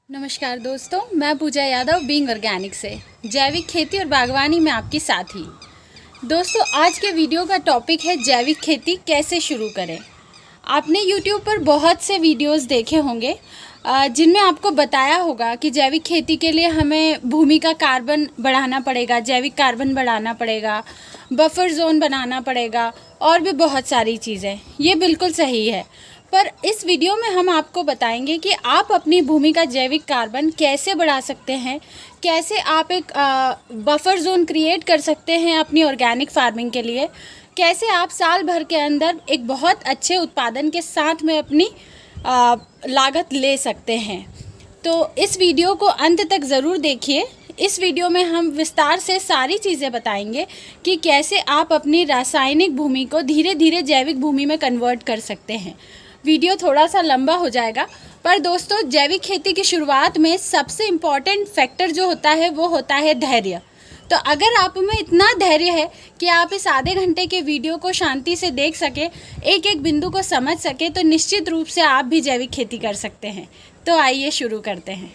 नमस्कार दोस्तों, मैं पूजा यादव बीइंग ऑर्गेनिक से जैविक खेती और बागवानी में आपकी साथी। दोस्तों, आज के वीडियो का टॉपिक है जैविक खेती कैसे शुरू करें। आपने YouTube पर बहुत से वीडियोस देखे होंगे जिनमें आपको बताया होगा कि जैविक खेती के लिए हमें भूमि का कार्बन बढ़ाना पड़ेगा, जैविक कार्बन बढ़ाना पड़ेगा, बफर जोन बनाना पड़ेगा और भी बहुत सारी चीज़ें। ये बिल्कुल सही है, पर इस वीडियो में हम आपको बताएंगे कि आप अपनी भूमि का जैविक कार्बन कैसे बढ़ा सकते हैं, कैसे आप एक बफर जोन क्रिएट कर सकते हैं अपनी ऑर्गेनिक फार्मिंग के लिए, कैसे आप साल भर के अंदर एक बहुत अच्छे उत्पादन के साथ में अपनी लागत ले सकते हैं। तो इस वीडियो को अंत तक ज़रूर देखिए। इस वीडियो में हम विस्तार से सारी चीज़ें बताएंगे कि कैसे आप अपनी रासायनिक भूमि को धीरे धीरे जैविक भूमि में कन्वर्ट कर सकते हैं। वीडियो थोड़ा सा लंबा हो जाएगा, पर दोस्तों जैविक खेती की शुरुआत में सबसे इम्पॉर्टेंट फैक्टर जो होता है वो होता है धैर्य। तो अगर आप में इतना धैर्य है कि आप इस आधे घंटे के वीडियो को शांति से देख सके, एक एक बिंदु को समझ सके, तो निश्चित रूप से आप भी जैविक खेती कर सकते हैं। तो आइए शुरू करते हैं।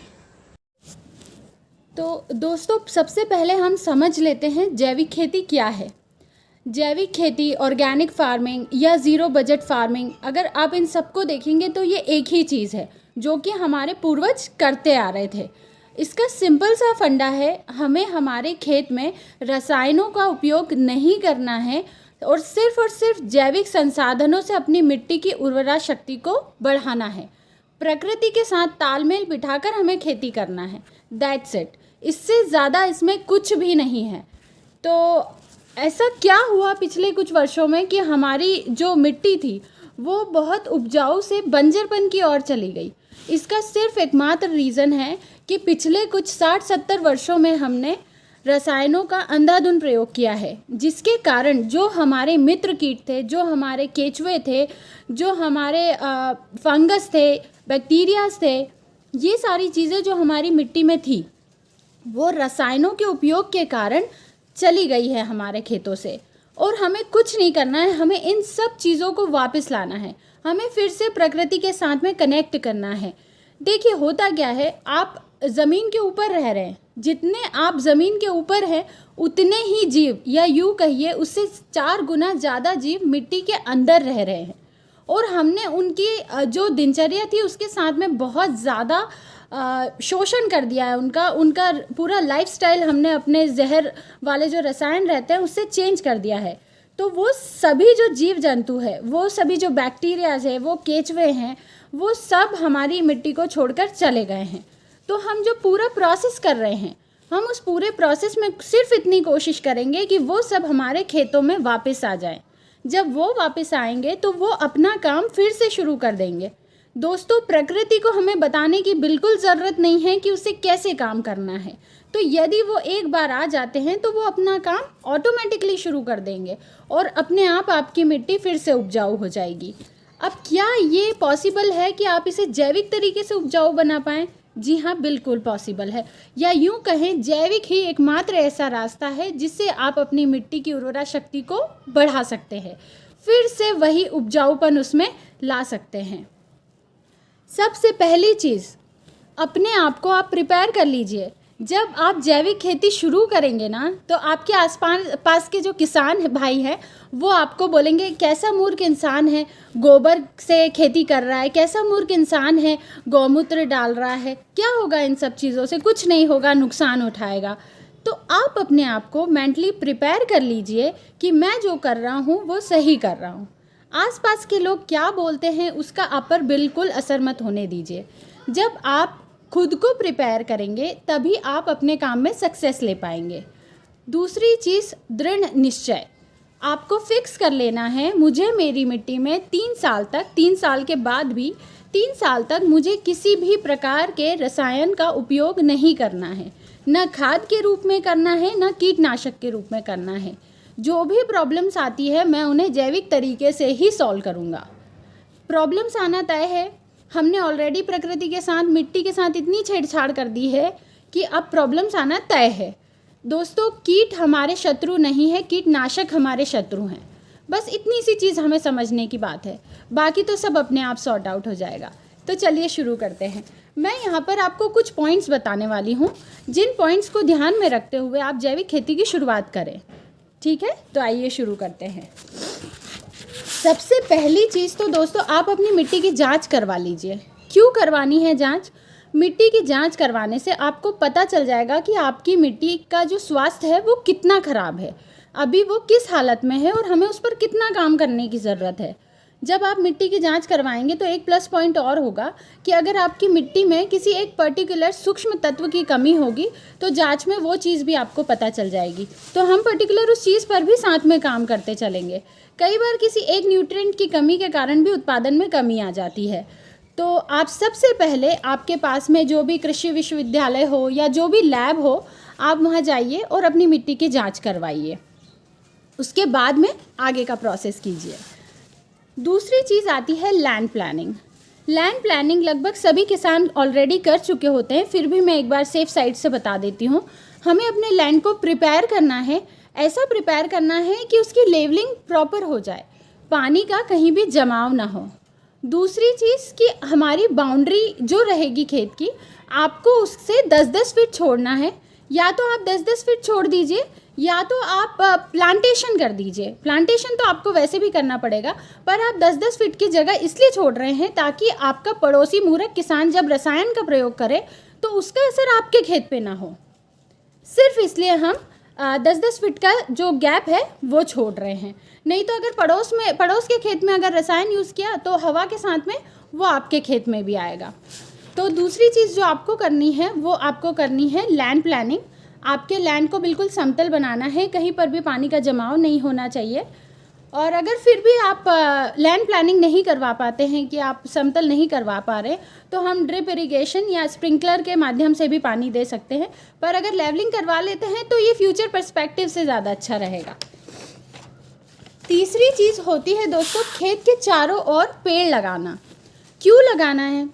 तो दोस्तों, सबसे पहले हम समझ लेते हैं जैविक खेती क्या है। जैविक खेती, ऑर्गेनिक फार्मिंग या ज़ीरो बजट फार्मिंग, अगर आप इन सबको देखेंगे तो ये एक ही चीज़ है जो कि हमारे पूर्वज करते आ रहे थे। इसका सिंपल सा फंडा है, हमें हमारे खेत में रसायनों का उपयोग नहीं करना है और सिर्फ जैविक संसाधनों से अपनी मिट्टी की उर्वरा शक्ति को बढ़ाना है। प्रकृति के साथ तालमेल बिठाकर हमें खेती करना है। That's it. इससे ज़्यादा इसमें कुछ भी नहीं है। तो ऐसा क्या हुआ पिछले कुछ वर्षों में कि हमारी जो मिट्टी थी वो बहुत उपजाऊ से बंजरपन की ओर चली गई। इसका सिर्फ एकमात्र रीज़न है कि पिछले कुछ 60-70 वर्षों में हमने रसायनों का अंधाधुंध प्रयोग किया है, जिसके कारण जो हमारे मित्र कीट थे, जो हमारे केचुए थे, जो हमारे फंगस थे, बैक्टीरियाज थे, ये सारी चीज़ें जो हमारी मिट्टी में थी वो रसायनों के उपयोग के कारण चली गई है हमारे खेतों से। और हमें कुछ नहीं करना है, हमें इन सब चीज़ों को वापस लाना है, हमें फिर से प्रकृति के साथ में कनेक्ट करना है। देखिए होता क्या है, आप ज़मीन के ऊपर रह रहे हैं, जितने आप ज़मीन के ऊपर हैं उतने ही जीव, या यूँ कहिए उससे 4 गुना ज़्यादा जीव मिट्टी के अंदर रह रहे हैं। और हमने उनकी जो दिनचर्या थी उसके साथ में बहुत ज़्यादा शोषण कर दिया है। उनका पूरा लाइफस्टाइल हमने अपने जहर वाले जो रसायन रहते हैं उससे चेंज कर दिया है। तो वो सभी जो जीव जंतु है, वो सभी जो बैक्टीरियाज है, वो केचुए हैं, वो सब हमारी मिट्टी को छोड़कर चले गए हैं। तो हम जो पूरा प्रोसेस कर रहे हैं, हम उस पूरे प्रोसेस में सिर्फ इतनी कोशिश करेंगे कि वो सब हमारे खेतों में वापस आ जाएं। जब वो वापस आएंगे तो वो अपना काम फिर से शुरू कर देंगे। दोस्तों, प्रकृति को हमें बताने की बिल्कुल ज़रूरत नहीं है कि उसे कैसे काम करना है। तो यदि वो एक बार आ जाते हैं तो वो अपना काम ऑटोमेटिकली शुरू कर देंगे और अपने आप आपकी मिट्टी फिर से उपजाऊ हो जाएगी। अब क्या ये पॉसिबल है कि आप इसे जैविक तरीके से उपजाऊ बना पाएँ? जी हाँ, बिल्कुल पॉसिबल है। या यूँ कहें, जैविक ही एकमात्र ऐसा रास्ता है जिससे आप अपनी मिट्टी की उर्वरा शक्ति को बढ़ा सकते हैं, फिर से वही उपजाऊपन उसमें ला सकते हैं। सबसे पहली चीज़, अपने आप को आप प्रिपेयर कर लीजिए। जब आप जैविक खेती शुरू करेंगे ना, तो आपके आसपास के जो किसान भाई हैं वो आपको बोलेंगे कैसा मूर्ख इंसान है, गोबर से खेती कर रहा है, कैसा मूर्ख इंसान है, गौमूत्र डाल रहा है, क्या होगा इन सब चीज़ों से, कुछ नहीं होगा, नुकसान उठाएगा। तो आप अपने आप को मेंटली प्रिपेयर कर लीजिए कि मैं जो कर रहा हूँ वो सही कर रहा हूँ। आसपास के लोग क्या बोलते हैं उसका आप पर बिल्कुल असर मत होने दीजिए। जब आप खुद को प्रिपेयर करेंगे तभी आप अपने काम में सक्सेस ले पाएंगे। दूसरी चीज़, दृढ़ निश्चय। आपको फिक्स कर लेना है, मुझे मेरी मिट्टी में 3 साल के बाद भी 3 साल तक मुझे किसी भी प्रकार के रसायन का उपयोग नहीं करना है। न खाद के रूप में करना है, न कीटनाशक के रूप में करना है। जो भी प्रॉब्लम्स आती है मैं उन्हें जैविक तरीके से ही सॉल्व करूँगा। प्रॉब्लम्स आना तय है, हमने ऑलरेडी प्रकृति के साथ, मिट्टी के साथ इतनी छेड़छाड़ कर दी है कि अब प्रॉब्लम्स आना तय है। दोस्तों, कीट हमारे शत्रु नहीं है, कीटनाशक हमारे शत्रु हैं। बस इतनी सी चीज़ हमें समझने की बात है, बाकी तो सब अपने आप सॉर्ट आउट हो जाएगा। तो चलिए शुरू करते हैं। मैं यहाँ पर आपको कुछ पॉइंट्स बताने वाली हूँ, जिन पॉइंट्स को ध्यान में रखते हुए आप जैविक खेती की शुरुआत करें। ठीक है, तो आइए शुरू करते हैं। सबसे पहली चीज़ तो दोस्तों, आप अपनी मिट्टी की जांच करवा लीजिए। क्यों करवानी है जांच? मिट्टी की जांच करवाने से आपको पता चल जाएगा कि आपकी मिट्टी का जो स्वास्थ्य है वो कितना ख़राब है, अभी वो किस हालत में है और हमें उस पर कितना काम करने की ज़रूरत है। जब आप मिट्टी की जांच करवाएंगे तो एक प्लस पॉइंट और होगा कि अगर आपकी मिट्टी में किसी एक पर्टिकुलर सूक्ष्म तत्व की कमी होगी तो जांच में वो चीज़ भी आपको पता चल जाएगी, तो हम पर्टिकुलर उस चीज़ पर भी साथ में काम करते चलेंगे। कई बार किसी एक न्यूट्रिएंट की कमी के कारण भी उत्पादन में कमी आ जाती है। तो आप सबसे पहले आपके पास में जो भी कृषि विश्वविद्यालय हो या जो भी लैब हो, आप वहाँ जाइए और अपनी मिट्टी की जांच करवाइए। उसके बाद में आगे का प्रोसेस कीजिए। दूसरी चीज़ आती है लैंड प्लानिंग। लैंड प्लानिंग लगभग सभी किसान ऑलरेडी कर चुके होते हैं, फिर भी मैं एक बार सेफ साइड से बता देती हूँ। हमें अपने लैंड को प्रिपेयर करना है, ऐसा प्रिपेयर करना है कि उसकी लेवलिंग प्रॉपर हो जाए, पानी का कहीं भी जमाव ना हो। दूसरी चीज़ कि हमारी बाउंड्री जो रहेगी खेत की, आपको उससे 10-10 फीट छोड़ना है। या तो आप 10-10 फीट छोड़ दीजिए या तो आप प्लांटेशन कर दीजिए। प्लांटेशन तो आपको वैसे भी करना पड़ेगा, पर आप 10-10 फीट की जगह इसलिए छोड़ रहे हैं ताकि आपका पड़ोसी मूर्ख किसान जब रसायन का प्रयोग करे तो उसका असर आपके खेत पे ना हो। सिर्फ इसलिए हम 10-10 फीट का जो गैप है वो छोड़ रहे हैं। नहीं तो अगर पड़ोस के खेत में अगर रसायन यूज़ किया तो हवा के साथ में वो आपके खेत में भी आएगा। तो दूसरी चीज़ जो आपको करनी है वो आपको करनी है लैंड प्लानिंग। आपके लैंड को बिल्कुल समतल बनाना है, कहीं पर भी पानी का जमाव नहीं होना चाहिए। और अगर फिर भी आप लैंड प्लानिंग नहीं करवा पाते हैं कि आप समतल नहीं करवा पा रहे, तो हम ड्रिप इरिगेशन या स्प्रिंकलर के माध्यम से भी पानी दे सकते हैं। पर अगर लेवलिंग करवा लेते हैं तो ये फ्यूचर पर्सपेक्टिव से ज़्यादा अच्छा रहेगा। तीसरी चीज़ होती है दोस्तों, खेत के चारों ओर पेड़ लगाना। क्यों लगाना है?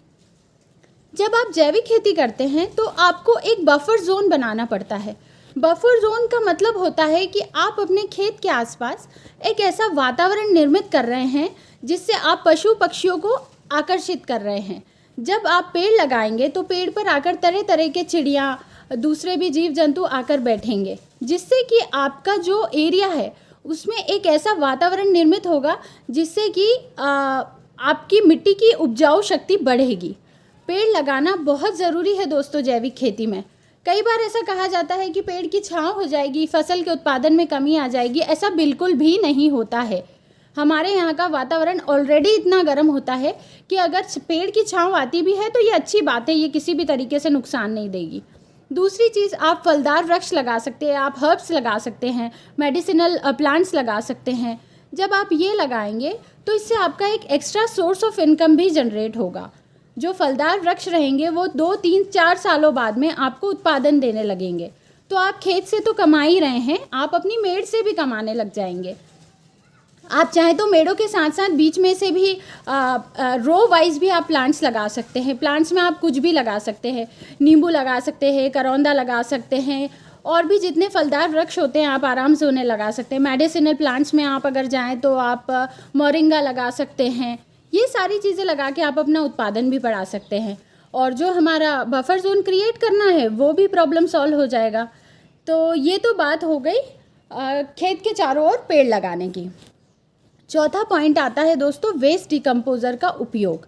जब आप जैविक खेती करते हैं तो आपको एक बफर जोन बनाना पड़ता है। बफर जोन का मतलब होता है कि आप अपने खेत के आसपास एक ऐसा वातावरण निर्मित कर रहे हैं जिससे आप पशु पक्षियों को आकर्षित कर रहे हैं। जब आप पेड़ लगाएंगे तो पेड़ पर आकर तरह तरह के चिड़िया, दूसरे भी जीव जंतु आकर बैठेंगे, जिससे कि आपका जो एरिया है उसमें एक ऐसा वातावरण निर्मित होगा जिससे कि आपकी मिट्टी की उपजाऊ शक्ति बढ़ेगी। पेड़ लगाना बहुत ज़रूरी है दोस्तों जैविक खेती में। कई बार ऐसा कहा जाता है कि पेड़ की छांव हो जाएगी, फसल के उत्पादन में कमी आ जाएगी। ऐसा बिल्कुल भी नहीं होता है। हमारे यहाँ का वातावरण ऑलरेडी इतना गर्म होता है कि अगर पेड़ की छांव आती भी है तो ये अच्छी बात है, ये किसी भी तरीके से नुकसान नहीं देगी। दूसरी चीज़, आप फलदार वृक्ष लगा सकते हैं, आप हर्ब्स लगा सकते हैं, मेडिसिनल प्लांट्स लगा सकते हैं। जब आप ये लगाएंगे तो इससे आपका एक एक्स्ट्रा सोर्स ऑफ इनकम भी जनरेट होगा। जो फलदार वृक्ष रहेंगे वो 2-3-4 सालों बाद में आपको उत्पादन देने लगेंगे। तो आप खेत से तो कमा ही रहे हैं, आप अपनी मेड़ से भी कमाने लग जाएंगे। आप चाहें तो मेड़ों के साथ साथ बीच में से भी रो वाइज भी आप प्लांट्स लगा सकते हैं। प्लांट्स में आप कुछ भी लगा सकते हैं, नींबू लगा सकते हैं, करौंदा लगा सकते हैं, और भी जितने फलदार वृक्ष होते हैं आप आराम से उन्हें लगा सकते हैं। मेडिसिनल प्लांट्स में आप अगर जाएँ तो आप मोरिंगा लगा सकते हैं। ये सारी चीज़ें लगा के आप अपना उत्पादन भी बढ़ा सकते हैं, और जो हमारा बफर जोन क्रिएट करना है वो भी प्रॉब्लम सॉल्व हो जाएगा। तो ये तो बात हो गई खेत के चारों ओर पेड़ लगाने की। चौथा पॉइंट आता है दोस्तों वेस्ट डिकम्पोज़र का उपयोग।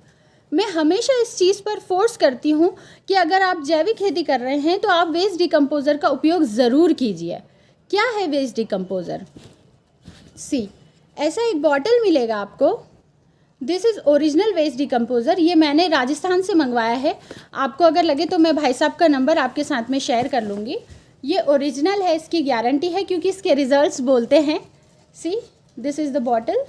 मैं हमेशा इस चीज़ पर फोर्स करती हूँ कि अगर आप जैविक खेती कर रहे हैं तो आप वेस्ट डिकम्पोज़र का उपयोग ज़रूर कीजिए। क्या है वेस्ट डिकम्पोज़र? ऐसा एक बॉटल मिलेगा आपको। This is original waste decomposer. ये मैंने राजस्थान से मंगवाया है। आपको अगर लगे तो मैं भाई साहब का नंबर आपके साथ में शेयर कर लूँगी। ये ओरिजिनल है, इसकी गारंटी है क्योंकि इसके रिज़ल्ट्स बोलते हैं। This is the bottle.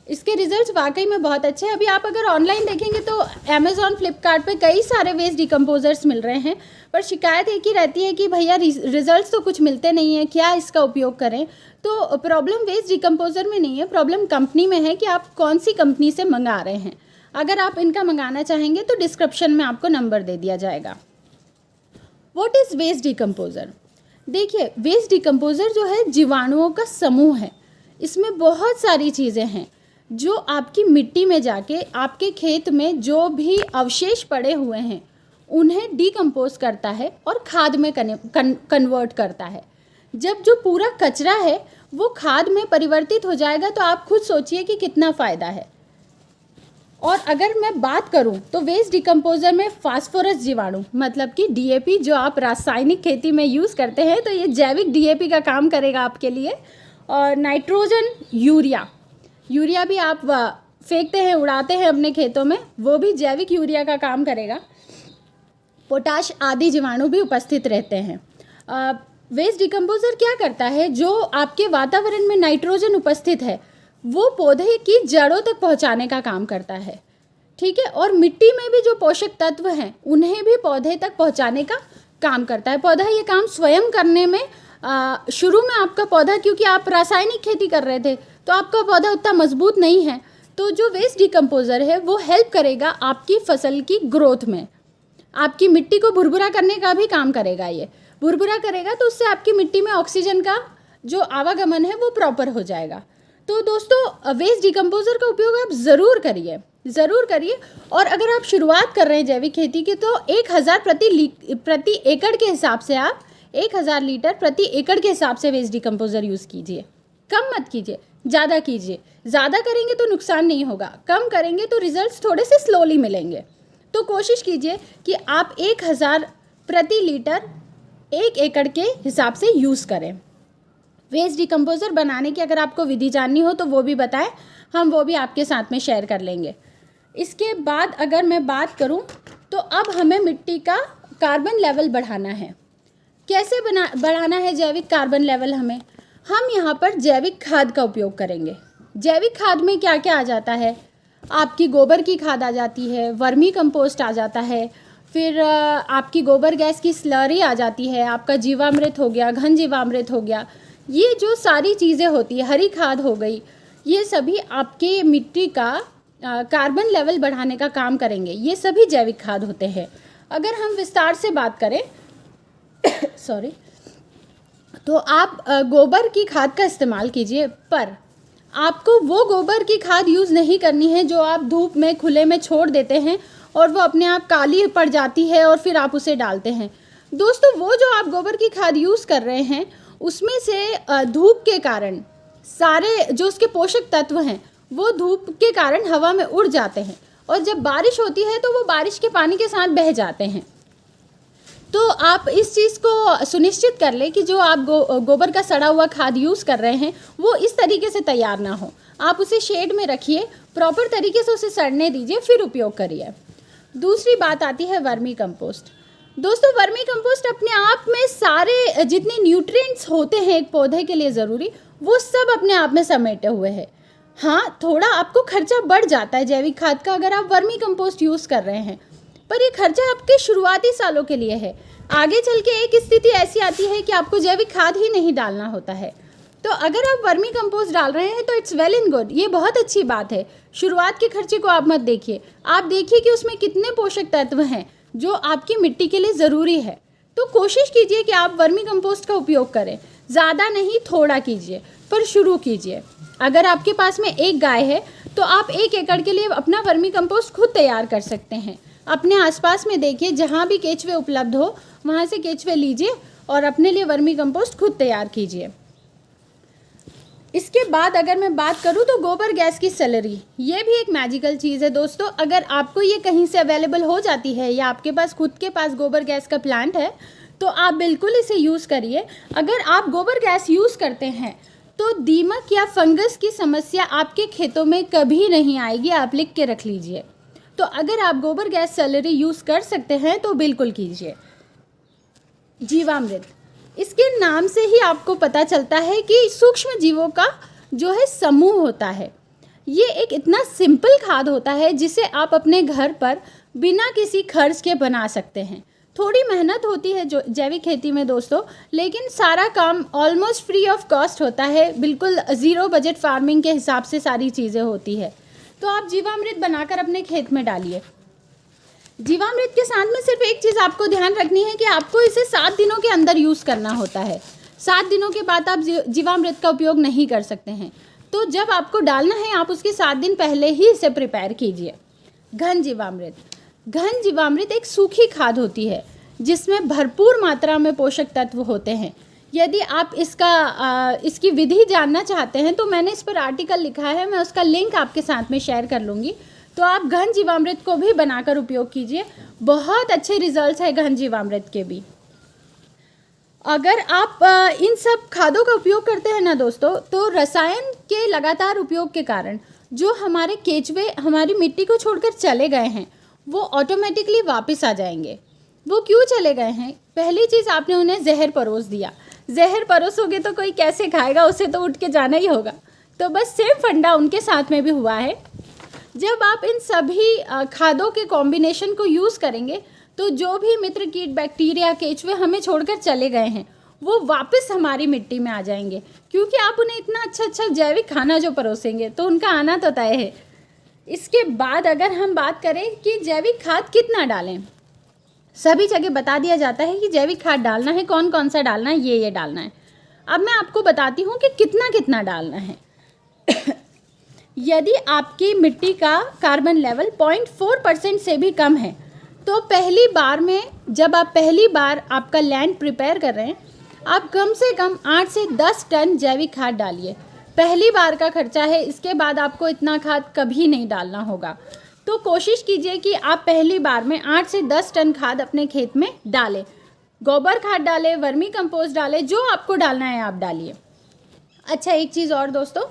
इसके रिज़ल्ट्स वाकई में बहुत अच्छे हैं। अभी आप अगर ऑनलाइन देखेंगे तो अमेज़ॉन, फ्लिपकार्ट पे कई सारे वेस्ट डिकम्पोज़र्स मिल रहे हैं, पर शिकायत एक ही रहती है कि भैया रिज़ल्ट्स तो कुछ मिलते नहीं हैं, क्या इसका उपयोग करें। तो प्रॉब्लम वेस्ट डिकम्पोज़र में नहीं है, प्रॉब्लम कंपनी में है कि आप कौन सी कंपनी से मंगा रहे हैं। अगर आप इनका मंगाना चाहेंगे तो डिस्क्रिप्शन में आपको नंबर दे दिया जाएगा। What is waste decomposer? देखिए, वेस्ट डिकम्पोज़र जो है जीवाणुओं का समूह है। इसमें बहुत सारी चीज़ें हैं। जो आपकी मिट्टी में जाके आपके खेत में जो भी अवशेष पड़े हुए हैं उन्हें डिकम्पोज करता है और खाद में कन्वर्ट करता है। जब जो पूरा कचरा है वो खाद में परिवर्तित हो जाएगा तो आप खुद सोचिए कि कितना फ़ायदा है। और अगर मैं बात करूं तो वेस्ट डिकम्पोज़र में फास्फोरस जीवाणु मतलब कि डीएपी जो आप रासायनिक खेती में यूज़ करते हैं तो ये जैविक डीएपी का काम करेगा आपके लिए। और नाइट्रोजन यूरिया भी आप फेंकते हैं, उड़ाते हैं अपने खेतों में, वो भी जैविक यूरिया का काम करेगा। पोटाश आदि जीवाणु भी उपस्थित रहते हैं। वेस्ट डिकम्पोज़र क्या करता है, जो आपके वातावरण में नाइट्रोजन उपस्थित है वो पौधे की जड़ों तक पहुंचाने का काम करता है, ठीक है। और मिट्टी में भी जो पोषक तत्व हैं उन्हें भी पौधे तक पहुंचाने का काम करता है। पौधा ये काम स्वयं करने में शुरू में आपका पौधा, क्योंकि आप रासायनिक खेती कर रहे थे तो आपका पौधा उतना मजबूत नहीं है, तो जो वेस्ट डिकम्पोज़र है वो हेल्प करेगा आपकी फसल की ग्रोथ में, आपकी मिट्टी को भुरभुरा करने का भी काम करेगा। ये भुरभुरा करेगा तो उससे आपकी मिट्टी में ऑक्सीजन का जो आवागमन है वो प्रॉपर हो जाएगा। तो दोस्तों वेस्ट डिकम्पोज़र का उपयोग आप ज़रूर करिए। और अगर आप शुरुआत कर रहे हैं जैविक खेती की तो 1000 प्रति एकड़ के हिसाब से आप 1000 लीटर प्रति एकड़ के हिसाब से वेस्ट डिकम्पोज़र यूज़ कीजिए। कम मत कीजिए, ज़्यादा कीजिए। ज़्यादा करेंगे तो नुकसान नहीं होगा, कम करेंगे तो रिजल्ट्स थोड़े से स्लोली मिलेंगे। तो कोशिश कीजिए कि आप 1000 प्रति लीटर 1 एकड़ के हिसाब से यूज़ करें। वेस्ट डिकम्पोज़र बनाने की अगर आपको विधि जाननी हो तो वो भी बताएं, हम वो भी आपके साथ में शेयर कर लेंगे। इसके बाद अगर मैं बात करूं तो अब हमें मिट्टी का कार्बन लेवल बढ़ाना है। कैसे बढ़ाना है जैविक कार्बन लेवल हम यहाँ पर जैविक खाद का उपयोग करेंगे। जैविक खाद में क्या क्या आ जाता है, आपकी गोबर की खाद आ जाती है, वर्मी कंपोस्ट आ जाता है, फिर आपकी गोबर गैस की स्लरी आ जाती है, आपका जीवामृत हो गया, घन जीवामृत हो गया, ये जो सारी चीज़ें होती है, हरी खाद हो गई, ये सभी आपके मिट्टी का कार्बन लेवल बढ़ाने का काम करेंगे। ये सभी जैविक खाद होते हैं। अगर हम विस्तार से बात करें तो आप गोबर की खाद का इस्तेमाल कीजिए, पर आपको वो गोबर की खाद यूज़ नहीं करनी है जो आप धूप में खुले में छोड़ देते हैं और वो अपने आप काली पड़ जाती है और फिर आप उसे डालते हैं। दोस्तों वो जो आप गोबर की खाद यूज़ कर रहे हैं उसमें से धूप के कारण सारे जो उसके पोषक तत्व हैं वो धूप के कारण हवा में उड़ जाते हैं और जब बारिश होती है तो वो बारिश के पानी के साथ बह जाते हैं। तो आप इस चीज़ को सुनिश्चित कर लें कि जो आप गोबर का सड़ा हुआ खाद यूज़ कर रहे हैं वो इस तरीके से तैयार ना हो। आप उसे शेड में रखिए, प्रॉपर तरीके से उसे सड़ने दीजिए, फिर उपयोग करिए। दूसरी बात आती है वर्मी कंपोस्ट। दोस्तों वर्मी कंपोस्ट अपने आप में सारे जितने न्यूट्रिएंट्स होते हैं एक पौधे के लिए ज़रूरी, वो सब अपने आप में समेटे हुए हैं। हाँ, थोड़ा आपको खर्चा बढ़ जाता है जैविक खाद का अगर आप वर्मी कंपोस्ट यूज़ कर रहे हैं, पर ये खर्चा आपके शुरुआती सालों के लिए है। आगे चल के एक स्थिति ऐसी आती है कि आपको जैविक खाद ही नहीं डालना होता है। तो अगर आप वर्मी कंपोस्ट डाल रहे हैं तो इट्स वेल एंड गुड, ये बहुत अच्छी बात है। शुरुआत के खर्चे को आप मत देखिए, आप देखिए कि उसमें कितने पोषक तत्व हैं जो आपकी मिट्टी के लिए ज़रूरी है। तो कोशिश कीजिए कि आप वर्मी कंपोस्ट का उपयोग करें, ज़्यादा नहीं थोड़ा कीजिए, पर शुरू कीजिए। अगर आपके पास में एक गाय है तो आप 1 एकड़ के लिए अपना वर्मी कंपोस्ट खुद तैयार कर सकते हैं। अपने आसपास में देखिए, जहाँ भी केचुए उपलब्ध हो वहाँ से केचुए लीजिए और अपने लिए वर्मी कंपोस्ट खुद तैयार कीजिए। इसके बाद अगर मैं बात करूँ तो गोबर गैस की स्लरी, ये भी एक मैजिकल चीज़ है दोस्तों। अगर आपको ये कहीं से अवेलेबल हो जाती है या आपके पास खुद के पास गोबर गैस का प्लांट है तो आप बिल्कुल इसे यूज़ करिए। अगर आप गोबर गैस यूज़ करते हैं तो दीमक या फंगस की समस्या आपके खेतों में कभी नहीं आएगी, आप लिख के रख लीजिए। तो अगर आप गोबर गैस स्लरी यूज़ कर सकते हैं तो बिल्कुल कीजिए। जीवामृत, इसके नाम से ही आपको पता चलता है कि सूक्ष्म जीवों का जो है समूह होता है। ये एक इतना सिंपल खाद होता है जिसे आप अपने घर पर बिना किसी खर्च के बना सकते हैं। थोड़ी मेहनत होती है जो जैविक खेती में दोस्तों, लेकिन सारा काम ऑलमोस्ट फ्री ऑफ कॉस्ट होता है, बिल्कुल ज़ीरो बजट फार्मिंग के हिसाब से सारी चीज़ें होती है। तो आप जीवामृत बनाकर अपने खेत में डालिए। जीवामृत के साथ में सिर्फ एक चीज़ आपको ध्यान रखनी है कि आपको इसे 7 दिनों के अंदर यूज़ करना होता है। 7 दिनों के बाद आप जीवामृत का उपयोग नहीं कर सकते हैं। तो जब आपको डालना है आप उसके 7 दिन पहले ही इसे प्रिपेयर कीजिए। घन जीवामृत। घन जीवामृत एक सूखी खाद होती है जिसमें भरपूर मात्रा में पोषक तत्व होते हैं। यदि आप इसकी विधि जानना चाहते हैं तो मैंने इस पर आर्टिकल लिखा है, मैं उसका लिंक आपके साथ में शेयर कर लूँगी। तो आप घन जीवामृत को भी बनाकर उपयोग कीजिए, बहुत अच्छे रिजल्ट्स है घन जीवामृत के भी। अगर आप इन सब खादों का उपयोग करते हैं ना दोस्तों, तो रसायन के लगातार उपयोग के कारण जो हमारे केचुए हमारी मिट्टी को छोड़कर चले गए हैं वो ऑटोमेटिकली वापस आ जाएंगे। वो क्यों चले गए हैं? पहली चीज़, आपने उन्हें जहर परोस दिया। जहर परोसोगे तो कोई कैसे खाएगा, उसे तो उठ के जाना ही होगा। तो बस सेम फंडा उनके साथ में भी हुआ है। जब आप इन सभी खादों के कॉम्बिनेशन को यूज़ करेंगे तो जो भी मित्र कीट, बैक्टीरिया, केचुए हमें छोड़कर चले गए हैं वो वापस हमारी मिट्टी में आ जाएंगे, क्योंकि आप उन्हें इतना अच्छा जैविक खाना जो परोसेंगे तो उनका आना तो तय है। इसके बाद अगर हम बात करें कि जैविक खाद कितना डालें, सभी जगह बता दिया जाता है कि जैविक खाद डालना है, कौन कौन सा डालना है, ये डालना है। अब मैं आपको बताती हूँ कि कितना कितना डालना है। यदि आपकी मिट्टी का कार्बन लेवल 0.4% से भी कम है तो पहली बार में, जब आप पहली बार आपका लैंड प्रिपेयर कर रहे हैं, आप कम से कम 8 से 10 टन जैविक खाद डालिए। पहली बार का खर्चा है, इसके बाद आपको इतना खाद कभी नहीं डालना होगा। तो कोशिश कीजिए कि आप पहली बार में 8 से 10 टन खाद अपने खेत में डालें। गोबर खाद डालें, वर्मी कंपोस्ट डालें, जो आपको डालना है आप डालिए। अच्छा, एक चीज़ और दोस्तों,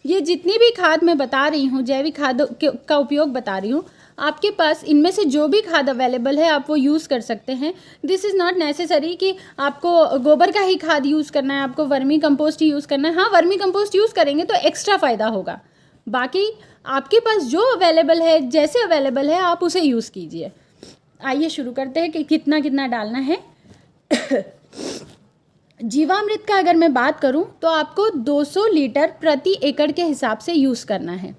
ये जितनी भी खाद मैं बता रही हूँ, जैविक खाद का उपयोग बता रही हूँ, आपके पास इनमें से जो भी खाद अवेलेबल है आप वो यूज़ कर सकते हैं। दिस इज़ नॉट नेसेसरी कि आपको गोबर का ही खाद यूज़ करना है, आपको वर्मी कंपोस्ट ही यूज़ करना है। हाँ, वर्मी कंपोस्ट यूज़ करेंगे तो एक्स्ट्रा फ़ायदा होगा। बाकी आपके पास जो अवेलेबल है, जैसे अवेलेबल है, आप उसे यूज़ कीजिए। आइए शुरू करते हैं कि कितना कितना डालना है। जीवामृत का अगर मैं बात करूं तो आपको 200 लीटर प्रति एकड़ के हिसाब से यूज़ करना है।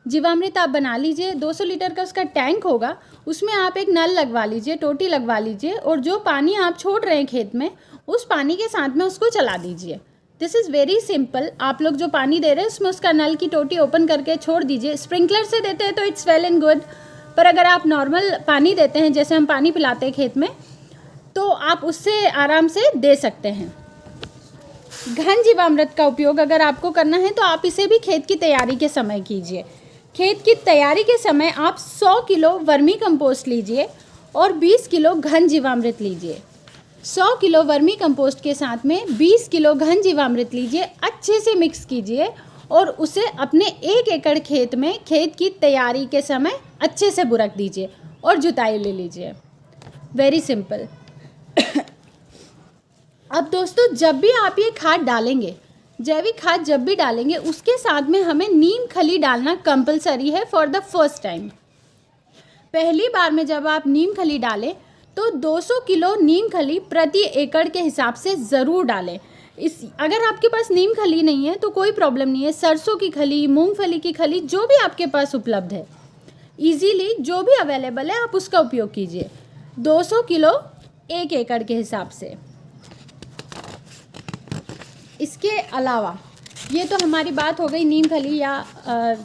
जीवामृत आप बना लीजिए, 200 लीटर का उसका टैंक होगा, उसमें आप एक नल लगवा लीजिए, टोटी लगवा लीजिए, और जो पानी आप छोड़ रहे हैं खेत में उस पानी के साथ में उसको चला दीजिए। This is very simple. आप लोग जो पानी दे रहे हैं उसमें उसका नल की टोटी ओपन करके छोड़ दीजिए। स्प्रिंकलर से देते हैं तो इट्स वेल एंड गुड, पर अगर आप नॉर्मल पानी देते हैं, जैसे हम पानी पिलाते हैं खेत में, तो आप उससे आराम से दे सकते हैं। घन जीवामृत का उपयोग अगर आपको करना है तो आप इसे भी खेत की तैयारी के समय कीजिए। खेत की तैयारी के समय आप 100 किलो वर्मी कंपोस्ट लीजिए और 20 किलो घन जीवामृत लीजिए। 100 किलो वर्मी कंपोस्ट के साथ में 20 किलो घन जीवामृत लीजिए, अच्छे से मिक्स कीजिए और उसे अपने 1 एकड़ खेत में खेत की तैयारी के समय अच्छे से बुरक दीजिए और जुताई ले लीजिए। Very simple. अब दोस्तों, जब भी आप ये खाद डालेंगे, जैविक खाद जब भी डालेंगे, उसके साथ में हमें नीम खली डालना कंपलसरी है फॉर द फर्स्ट टाइम। पहली बार में जब आप नीम खली डालें तो 200 किलो नीम खली प्रति एकड़ के हिसाब से ज़रूर डालें। अगर आपके पास नीम खली नहीं है तो कोई प्रॉब्लम नहीं है, सरसों की खली, मूंगफली की खली, जो भी आपके पास उपलब्ध है, इजीली जो भी अवेलेबल है आप उसका उपयोग कीजिए। 200 किलो 1 एकड़ के हिसाब से। इसके अलावा ये तो हमारी बात हो गई नीम खली या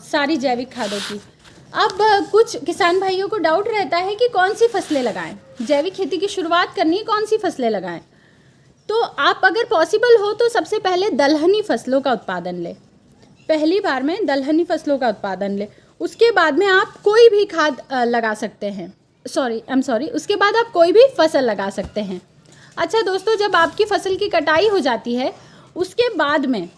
सारी जैविक खादों की। अब कुछ किसान भाइयों को डाउट रहता है कि कौन सी फसलें लगाएं, जैविक खेती की शुरुआत करनी है, कौन सी फसलें लगाएं। तो आप अगर पॉसिबल हो तो सबसे पहले दलहनी फसलों का उत्पादन लें। पहली बार में दलहनी फसलों का उत्पादन लें, उसके बाद में आप कोई भी खाद लगा सकते हैं। उसके बाद आप कोई भी फसल लगा सकते हैं। अच्छा दोस्तों, जब आपकी फसल की कटाई हो जाती है उसके बाद में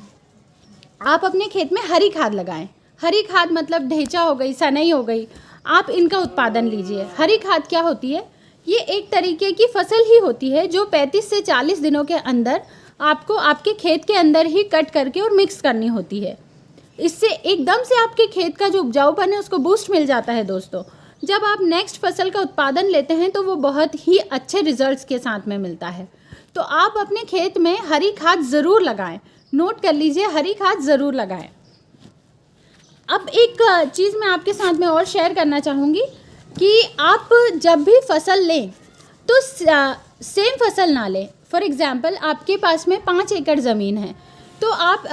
आप अपने खेत में हरी खाद लगाएं। हरी खाद मतलब ढेंचा हो गई, सनई हो गई, आप इनका उत्पादन लीजिए। हरी खाद क्या होती है? ये एक तरीके की फसल ही होती है जो 35 से 40 दिनों के अंदर आपको आपके खेत के अंदर ही कट करके और मिक्स करनी होती है। इससे एकदम से आपके खेत का जो उपजाऊपन है उसको बूस्ट मिल जाता है दोस्तों। जब आप नेक्स्ट फसल का उत्पादन लेते हैं तो वो बहुत ही अच्छे रिजल्ट्स के साथ में मिलता है। तो आप अपने खेत में हरी खाद ज़रूर लगाएं, नोट कर लीजिए, हरी खाद ज़रूर लगाएं। अब एक चीज़ मैं आपके साथ में और शेयर करना चाहूँगी कि आप जब भी फसल लें तो सेम फसल ना लें। फॉर एग्ज़ाम्पल, आपके पास में 5 एकड़ ज़मीन है तो तो आप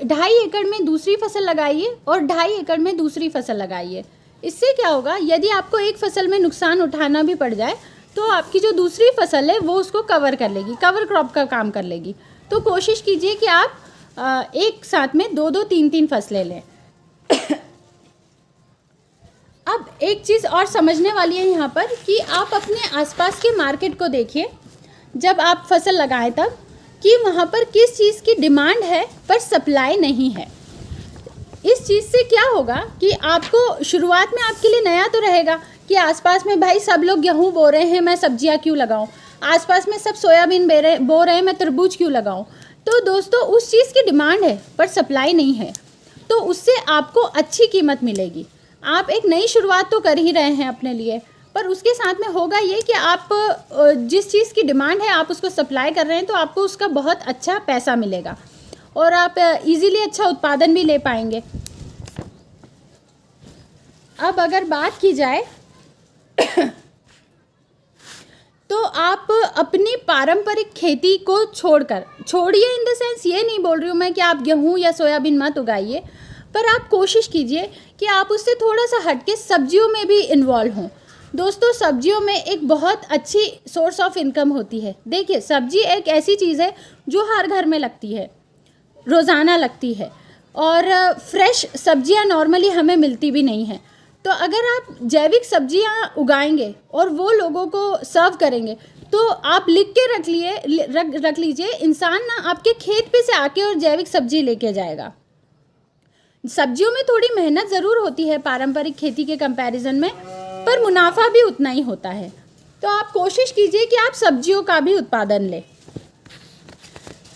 2.5 एकड़ में दूसरी फसल लगाइए और 2.5 एकड़ में दूसरी फसल लगाइए। इससे क्या होगा, यदि आपको एक फसल में नुकसान उठाना भी पड़ जाए तो आपकी जो दूसरी फसल है वो उसको कवर कर लेगी, कवर क्रॉप का काम कर लेगी। तो कोशिश कीजिए कि आप एक साथ में 2-2, 3-3 फसलें लें। अब एक चीज़ और समझने वाली है यहाँ पर कि आप अपने आसपास के मार्केट को देखिए, जब आप फसल लगाएं तब, कि वहाँ पर किस चीज़ की डिमांड है पर सप्लाई नहीं है। इस चीज़ से क्या होगा कि आपको शुरुआत में आपके लिए नया तो रहेगा कि आसपास में भाई सब लोग गेहूँ बो रहे हैं, मैं सब्जियाँ क्यों लगाऊँ, आसपास में सब सोयाबीन बो रहे हैं, मैं तरबूज क्यों लगाऊँ। तो दोस्तों उस चीज़ की डिमांड है पर सप्लाई नहीं है, तो उससे आपको अच्छी कीमत मिलेगी। आप एक नई शुरुआत तो कर ही रहे हैं अपने लिए, पर उसके साथ में होगा ये कि आप जिस चीज़ की डिमांड है आप उसको सप्लाई कर रहे हैं, तो आपको उसका बहुत अच्छा पैसा मिलेगा और आप इजीली अच्छा उत्पादन भी ले पाएंगे। अब अगर बात की जाए तो आप अपनी पारंपरिक खेती को छोड़िए इन द सेंस, ये नहीं बोल रही हूँ मैं कि आप गेहूँ या सोयाबीन मत उगाइए, पर आप कोशिश कीजिए कि आप उससे थोड़ा सा हटके सब्जियों में भी इन्वॉल्व हों। दोस्तों फ्यूचर में एक बहुत अच्छी सोर्स ऑफ इनकम होती है। देखिए सब्जी एक ऐसी चीज़ है जो हर घर में लगती है, रोज़ाना लगती है, और फ्रेश सब्जियां नॉर्मली हमें मिलती भी नहीं हैं। तो अगर आप जैविक सब्जियां उगाएंगे और वो लोगों को सर्व करेंगे तो आप लिख के रख लीजिए, इंसान ना आपके खेत पे से आके और जैविक सब्जी लेके जाएगा। सब्जियों में थोड़ी मेहनत ज़रूर होती है पारंपरिक खेती के कंपैरिजन में, पर मुनाफा भी उतना ही होता है। तो आप कोशिश कीजिए कि आप सब्जियों का भी उत्पादन लें,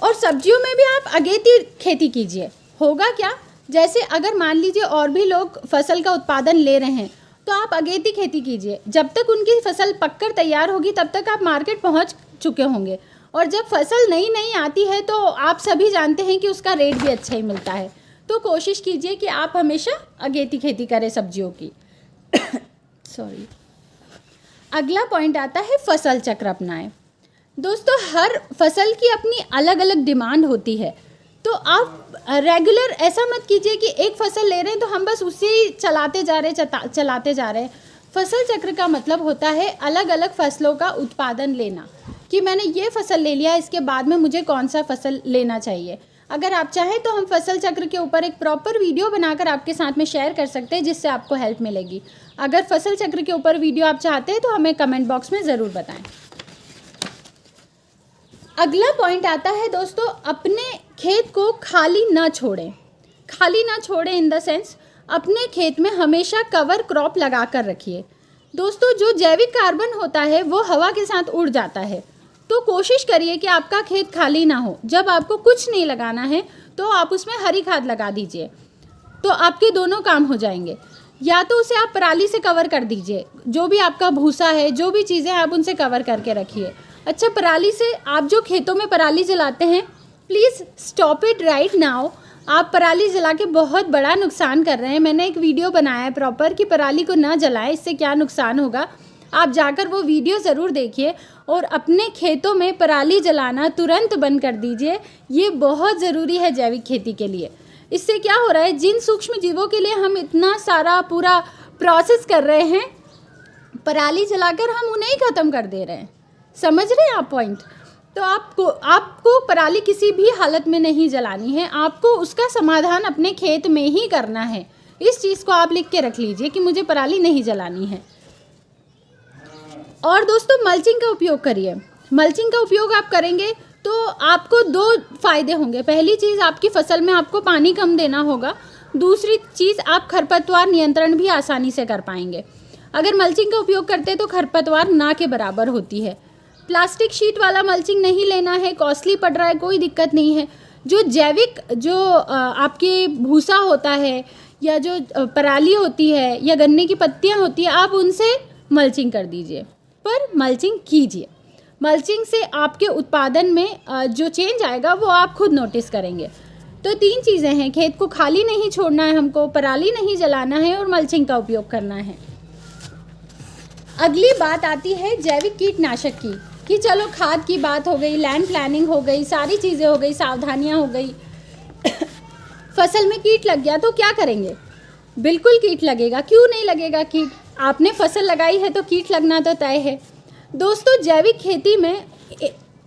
और सब्जियों में भी आप अगेती खेती कीजिए। होगा क्या, जैसे अगर मान लीजिए और भी लोग फसल का उत्पादन ले रहे हैं तो आप अगेती खेती कीजिए। जब तक उनकी फसल पककर तैयार होगी तब तक आप मार्केट पहुंच चुके होंगे, और जब फसल नई आती है तो आप सभी जानते हैं कि उसका रेट भी अच्छा ही मिलता है। तो कोशिश कीजिए कि आप हमेशा अगेती खेती करें सब्जियों की। सॉरी। अगला पॉइंट आता है फसल चक्र अपनाएं। दोस्तों हर फसल की अपनी अलग अलग डिमांड होती है, तो आप रेगुलर ऐसा मत कीजिए कि एक फसल ले रहे हैं तो हम बस उसे ही चलाते जा रहे हैं। फसल चक्र का मतलब होता है अलग अलग फसलों का उत्पादन लेना, कि मैंने ये फसल ले लिया, इसके बाद में मुझे कौन सा फसल लेना चाहिए। अगर आप चाहें तो हम फसल चक्र के ऊपर एक प्रॉपर वीडियो बनाकर आपके साथ में शेयर कर सकते हैं, जिससे आपको हेल्प मिलेगी। अगर फसल चक्र के ऊपर वीडियो आप चाहते हैं तो हमें कमेंट बॉक्स में ज़रूर बताएं। अगला पॉइंट आता है दोस्तों, अपने खेत को खाली ना छोड़ें इन द सेंस, अपने खेत में हमेशा कवर क्रॉप लगा कर रखिए। दोस्तों जो जैविक कार्बन होता है वो हवा के साथ उड़ जाता है, तो कोशिश करिए कि आपका खेत खाली ना हो। जब आपको कुछ नहीं लगाना है तो आप उसमें हरी खाद लगा दीजिए, तो आपके दोनों काम हो जाएंगे। या तो उसे आप पराली से कवर कर दीजिए, जो भी आपका भूसा है, जो भी चीज़ें आप उनसे कवर करके रखिए। अच्छा, पराली से आप जो खेतों में पराली जलाते हैं, please stop it right now. आप पराली जला के बहुत बड़ा नुकसान कर रहे हैं। मैंने एक वीडियो बनाया है प्रॉपर कि पराली को ना जलाएं, इससे क्या नुकसान होगा। आप जाकर वो वीडियो ज़रूर देखिए और अपने खेतों में पराली जलाना तुरंत बंद कर दीजिए। ये बहुत ज़रूरी है जैविक खेती के लिए। इससे क्या हो रहा है, जिन सूक्ष्म जीवों के लिए हम इतना सारा पूरा प्रोसेस कर रहे हैं, पराली जलाकर हम उन्हें ही ख़त्म कर दे रहे हैं। समझ रहे हैं आप पॉइंट? तो आपको पराली किसी भी हालत में नहीं जलानी है, आपको उसका समाधान अपने खेत में ही करना है। इस चीज़ को आप लिख के रख लीजिए कि मुझे पराली नहीं जलानी है। और दोस्तों मल्चिंग का उपयोग करिए। मल्चिंग का उपयोग आप करेंगे तो आपको 2 फायदे होंगे। पहली चीज़, आपकी फसल में आपको पानी कम देना होगा। दूसरी चीज़, आप खरपतवार नियंत्रण भी आसानी से कर पाएंगे। अगर मल्चिंग का उपयोग करते हैं तो खरपतवार ना के बराबर होती है। प्लास्टिक शीट वाला मल्चिंग नहीं लेना है, कॉस्टली पड़ रहा है, कोई दिक्कत नहीं है। जो जैविक आपके भूसा होता है या जो पराली होती है या गन्ने की पत्तियां होती है, आप उनसे मल्चिंग कर दीजिए, पर मल्चिंग कीजिए। मल्चिंग से आपके उत्पादन में जो चेंज आएगा वो आप खुद नोटिस करेंगे। तो 3 चीज़ें हैं, खेत को खाली नहीं छोड़ना है हमको, पराली नहीं जलाना है और मल्चिंग का उपयोग करना है। अगली बात आती है जैविक कीटनाशक की, कि चलो खाद की बात हो गई, लैंड प्लानिंग हो गई, सारी चीज़ें हो गई, सावधानियां हो गई। फसल में कीट लग गया तो क्या करेंगे? बिल्कुल कीट लगेगा, क्यों नहीं लगेगा कीट? आपने फसल लगाई है तो कीट लगना तो तय है। दोस्तों, जैविक खेती में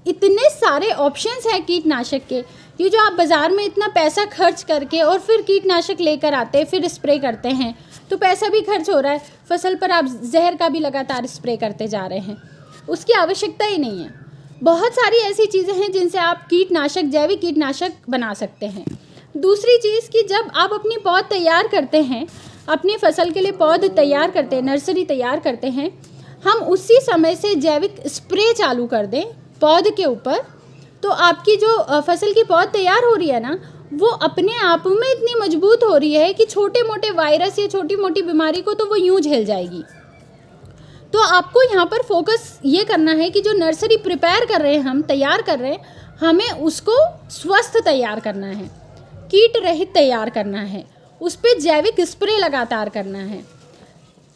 इतने सारे ऑप्शंस हैं कीटनाशक के। ये जो आप बाज़ार में इतना पैसा खर्च करके और फिर कीटनाशक लेकर आते हैं, फिर स्प्रे करते हैं, तो पैसा भी खर्च हो रहा है, फसल पर आप जहर का भी लगातार स्प्रे करते जा रहे हैं, उसकी आवश्यकता ही नहीं है। बहुत सारी ऐसी चीज़ें हैं जिनसे आप कीटनाशक, जैविक कीटनाशक बना सकते हैं। दूसरी चीज़ कि जब आप अपनी पौध तैयार करते हैं, अपनी फसल के लिए पौध तैयार करते हैं, नर्सरी तैयार करते हैं, हम उसी समय से जैविक स्प्रे चालू कर दें पौध के ऊपर, तो आपकी जो फसल की पौध तैयार हो रही है ना, वो अपने आप में इतनी मजबूत हो रही है कि छोटे मोटे वायरस या छोटी मोटी बीमारी को तो वो यूं झेल जाएगी। तो आपको यहाँ पर फोकस ये करना है कि जो नर्सरी प्रिपेयर कर रहे हैं, हम तैयार कर रहे हैं, हमें उसको स्वस्थ तैयार करना है, कीट रहित तैयार करना है, उस पर जैविक स्प्रे लगातार करना है।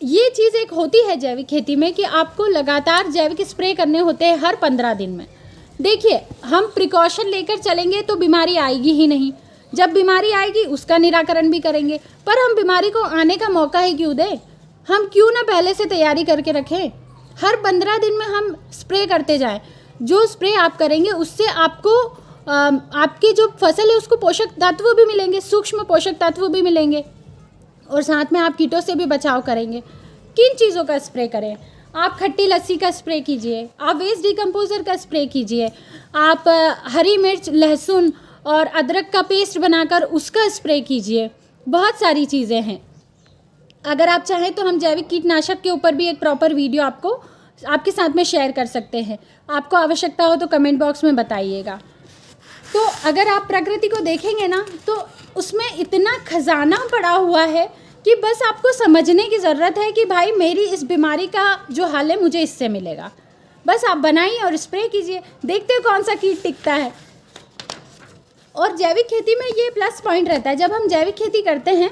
ये चीज़ एक होती है जैविक खेती में कि आपको लगातार जैविक स्प्रे करने होते हैं हर 15 दिन में। देखिए, हम प्रिकॉशन लेकर चलेंगे तो बीमारी आएगी ही नहीं, जब बीमारी आएगी उसका निराकरण भी करेंगे, पर हम बीमारी को आने का मौका ही क्यों दें? हम क्यों ना पहले से तैयारी करके रखें? हर 15 दिन में हम स्प्रे करते जाएं। जो स्प्रे आप करेंगे उससे आपको आपकी जो फसल है उसको पोषक तत्व भी मिलेंगे, सूक्ष्म पोषक तत्व भी मिलेंगे, और साथ में आप कीटों से भी बचाव करेंगे। किन चीज़ों का स्प्रे करें? आप खट्टी लस्सी का स्प्रे कीजिए, आप वेस्ट डिकम्पोज़र का स्प्रे कीजिए, आप हरी मिर्च, लहसुन और अदरक का पेस्ट बनाकर उसका स्प्रे कीजिए। बहुत सारी चीज़ें हैं। अगर आप चाहें तो हम जैविक कीटनाशक के ऊपर भी एक प्रॉपर वीडियो आपके साथ में शेयर कर सकते हैं। आपको आवश्यकता हो तो कमेंट बॉक्स में बताइएगा। तो अगर आप प्रकृति को देखेंगे ना, तो उसमें इतना खजाना पड़ा हुआ है कि बस आपको समझने की ज़रूरत है कि भाई मेरी इस बीमारी का जो हल है मुझे इससे मिलेगा। बस आप बनाइए और स्प्रे कीजिए, देखते हो कौन सा कीट टिकता है। और जैविक खेती में ये प्लस पॉइंट रहता है, जब हम जैविक खेती करते हैं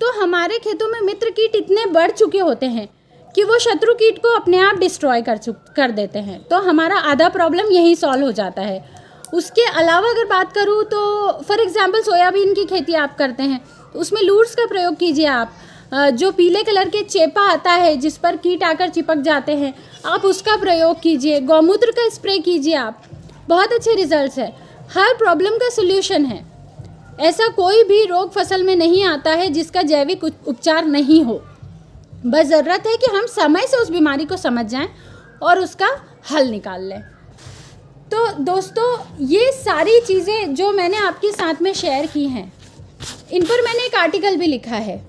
तो हमारे खेतों में मित्र कीट इतने बढ़ चुके होते हैं कि वो शत्रु कीट को अपने आप डिस्ट्रॉय कर देते हैं। तो हमारा आधा प्रॉब्लम यही सॉल्व हो जाता है। उसके अलावा अगर बात करूँ तो फॉर एग्जांपल सोयाबीन की खेती आप करते हैं, तो उसमें लूर्स का प्रयोग कीजिए आप। जो पीले कलर के चेपा आता है जिस पर कीट आकर चिपक जाते हैं, आप उसका प्रयोग कीजिए। गौमूत्र का स्प्रे कीजिए आप, बहुत अच्छे रिजल्ट्स है। हर प्रॉब्लम का सोल्यूशन है। ऐसा कोई भी रोग फसल में नहीं आता है जिसका जैविक उपचार नहीं हो। बस ज़रूरत है कि हम समय से उस बीमारी को समझ जाएं और उसका हल निकाल लें। तो दोस्तों, ये सारी चीज़ें जो मैंने आपके साथ में शेयर की हैं, इन पर मैंने एक आर्टिकल भी लिखा है।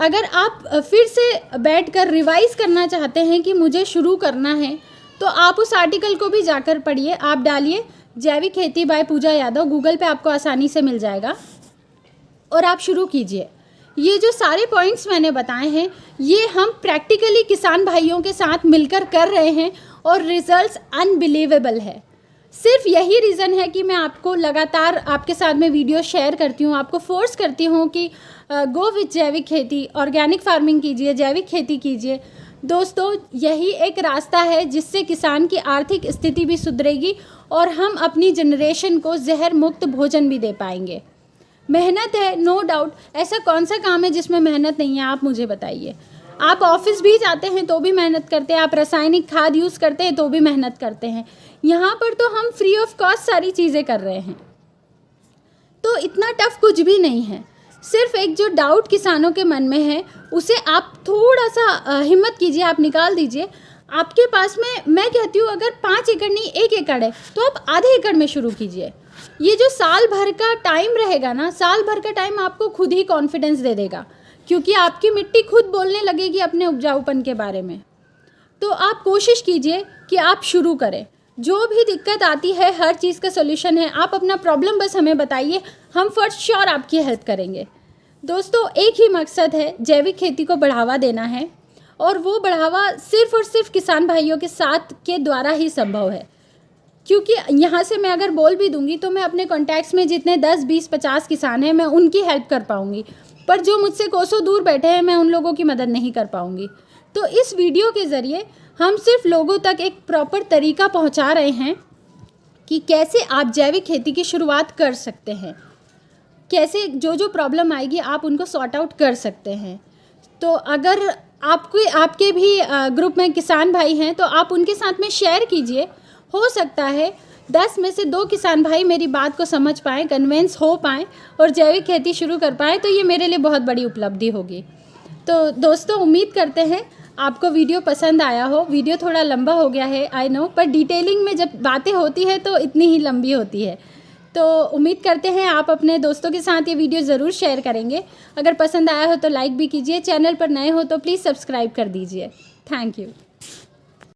अगर आप फिर से बैठकर रिवाइज़ करना चाहते हैं कि मुझे शुरू करना है, तो आप उस आर्टिकल को भी जाकर पढ़िए। आप डालिए जैविक खेती बाय पूजा यादव, गूगल पे आपको आसानी से मिल जाएगा, और आप शुरू कीजिए। ये जो सारे पॉइंट्स मैंने बताए हैं, ये हम प्रैक्टिकली किसान भाइयों के साथ मिलकर कर रहे हैं और रिजल्ट्स अनबिलीवेबल है। सिर्फ यही रीज़न है कि मैं आपको लगातार आपके साथ में वीडियो शेयर करती हूँ, आपको फोर्स करती हूँ कि गो विथ जैविक खेती, ऑर्गेनिक फार्मिंग कीजिए, जैविक खेती कीजिए। दोस्तों, यही एक रास्ता है जिससे किसान की आर्थिक स्थिति भी सुधरेगी और हम अपनी जनरेशन को जहर मुक्त भोजन भी दे पाएंगे। मेहनत है, नो डाउट। ऐसा कौन सा काम है जिसमें मेहनत नहीं है? आप मुझे बताइए। आप ऑफिस भी जाते हैं तो भी मेहनत करते हैं, आप रासायनिक खाद यूज़ करते हैं तो भी मेहनत करते हैं। यहाँ पर तो हम फ्री ऑफ कॉस्ट सारी चीज़ें कर रहे हैं, तो इतना टफ कुछ भी नहीं है। सिर्फ एक जो डाउट किसानों के मन में है, उसे आप थोड़ा सा हिम्मत कीजिए, आप निकाल दीजिए। आपके पास में, मैं कहती हूँ, अगर 5 एकड़ नहीं 1 एकड़ है तो आप आधे एकड़ में शुरू कीजिए। ये जो साल भर का टाइम रहेगा ना, साल भर का टाइम आपको खुद ही कॉन्फिडेंस दे देगा, क्योंकि आपकी मिट्टी खुद बोलने लगेगी अपने उपजाऊपन के बारे में। तो आप कोशिश कीजिए कि आप शुरू करें। जो भी दिक्कत आती है, हर चीज़ का सोल्यूशन है। आप अपना प्रॉब्लम बस हमें बताइए, हम फॉर श्योर आपकी हेल्प करेंगे। दोस्तों, एक ही मकसद है, जैविक खेती को बढ़ावा देना है, और वो बढ़ावा सिर्फ और सिर्फ किसान भाइयों के साथ के द्वारा ही संभव है। क्योंकि यहाँ से मैं अगर बोल भी दूंगी तो मैं अपने कॉन्टैक्ट्स में जितने 10, 20, 50 किसान हैं, मैं उनकी हेल्प कर पाऊँगी, पर जो मुझसे कोसों दूर बैठे हैं, मैं उन लोगों की मदद नहीं कर पाऊँगी। तो इस वीडियो के ज़रिए हम सिर्फ लोगों तक एक प्रॉपर तरीका पहुँचा रहे हैं कि कैसे आप जैविक खेती की शुरुआत कर सकते हैं। कैसे जो जो प्रॉब्लम आएगी आप उनको सॉर्ट आउट कर सकते हैं। तो अगर आपके भी ग्रुप में किसान भाई हैं तो आप उनके साथ में शेयर कीजिए। हो सकता है 10 में से 2 किसान भाई मेरी बात को समझ पाएँ, कन्विंस हो पाएँ और जैविक खेती शुरू कर पाएँ, तो ये मेरे लिए बहुत बड़ी उपलब्धि होगी। तो दोस्तों, उम्मीद करते हैं आपको वीडियो पसंद आया हो। वीडियो थोड़ा लंबा हो गया है, आई नो, पर डिटेलिंग में जब बातें होती है तो इतनी ही लंबी होती है। तो उम्मीद करते हैं आप अपने दोस्तों के साथ ये वीडियो ज़रूर शेयर करेंगे। अगर पसंद आया हो तो लाइक भी कीजिए। चैनल पर नए हो तो प्लीज़ सब्सक्राइब कर दीजिए। Thank you.